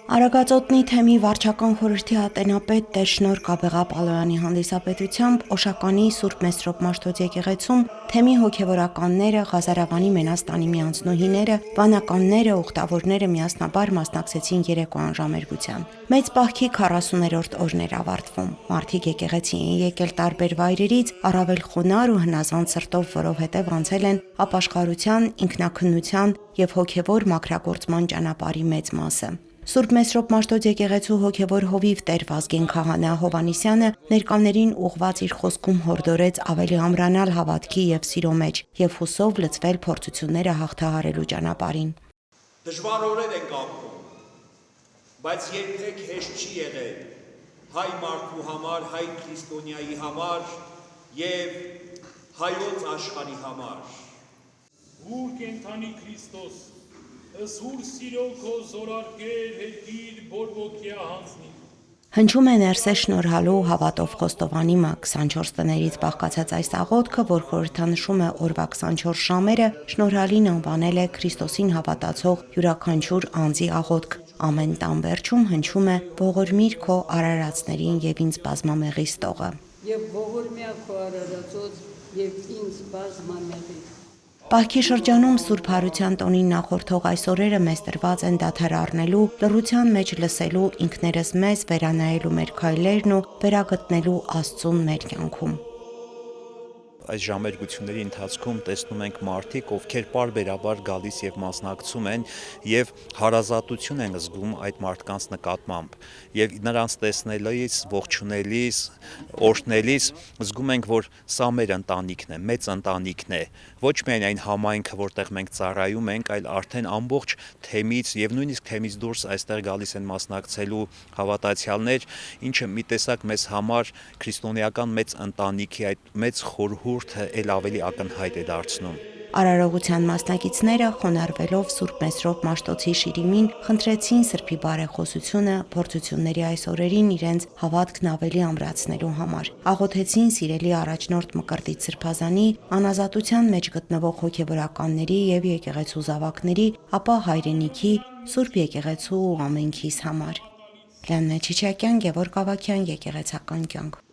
Արագածոտնի թեմի վարչական խորհրդի ատենապետ Տեր Շնորհ Կաբեղապալոյանի հանդիսապետությամբ Օշականի Սուրբ Մեսրոպ Մաշտոց եկեղեցում թեմի հոգևորականները, Ղազարավանի Մենաստանի միանձնուհիները, վանականները, ուխտավորները միասնաբար մասնակցեցին երեկո անժամերգության։ Մեծ պահքի 40-րդ օրն էր ավարտվում։ Մարդիկ եկեղեցի էին եկել տարբեր վայրերից, առավել խոնարհ ու հնազանդ սրտով, որովհետև անցել են ապաշխարության, ինքնաքննության եւ հոգևոր մաքրագործման ճանապարհի մեծ մասը։ Սուրբ Մեսրոպ Մաշտոց եկեղեցու հոգևոր հովիվ Տեր Վազգեն Քահանա Հովհաննիսյանը ներկաներին ուղղված իր խոսքում հորդորեց ավելի ամրանալ հավատքի եւ սիրո մեջ եւ հուսով լցվել փորձությունները հաղթահարելու ճանապարհին։ Դժվար օրեր ենք ապրում, բայց երբեք հեշտ չի եղել հայ մարդու համար, հայ քրիստոնյայի համար եւ հայոց աշխարհի համար։ Ուր կենթանի Քրիստոս Սուր սիրո քո զորարգեր հերգիր բորբոքյա հանձնի։ Հնչում է ներսե շնորհալու հավատով Խոստովանի 24 տներից բաղկացած այս աղոթքը, որ խորհրդանշում է օրվա 24 ժամերը, շնորհալին անվանել է Քրիստոսին հավատացող յուրաքանչյուր անձի աղոթք։ Ամեն տան վերջում հնչում է ողորմիր քո արարածներին եւ ինձ բազմամեղի ստողը։ Եվ ողորմյա քո արարածոց եւ ինձ բազմամեղի։ Պահքի շրջանում Սուրբ Հարության տոնին նախորդող այս օրերը մեզ տրված են դադար առնելու, լռության մեջ լսելու, ինքներս մեզ վերանայելու մեր քայլերն ու վերագտնելու Աստծուն մեր կյանքում։ Այս ժամերգությունների ընթացքում տեսնում ենք մարդիկ, ովքեր պարբերաբար գալիս եւ մասնակցում են եւ հարազատություն են զգում այդ մարդկանց նկատմամբ եւ նրանց տեսնելիս, ողջունելիս, օրհնելիս զգում ենք, որ սա մեր ընտանիքն է, մեծ ընտանիքն է, ոչ միայն այն համայնքը, որտեղ մենք ծառայում ենք, այլ արդեն ամբողջ թեմից եւ նույնիսկ թեմից դուրս այստեղ գալիս են մասնակցելու հավատացյալներ, ինչը մի տեսակ մեզ համար քրիստոնեական մեծ ընտանիքի այդ մեծ խորհուրդը ել ավելի ակնհայտ է դարձնում։ Արարողության մասնակիցները, խոնարհվելով Սուրբ Մեսրոպ Մաշտոցի շիրիմին, խնդրեցին Սրբի բարեխոսությունը փորձությունների այս օրերին իրենց հավատքն ավելի ամրացնելու համար։ Աղոթեցին սիրելի առաջնորդ Մկրտիչ Սրբազանի, անազատության մեջ գտնվող հոգևորականների եւ եկեղեցու զավակների, ապա հայրենիքի, Սուրբ եկեղեցու ու ամենքիս համար։ Լիաննա Չիչակյան, Գևորգ Ավագյան, Եկեղեցական կյանք։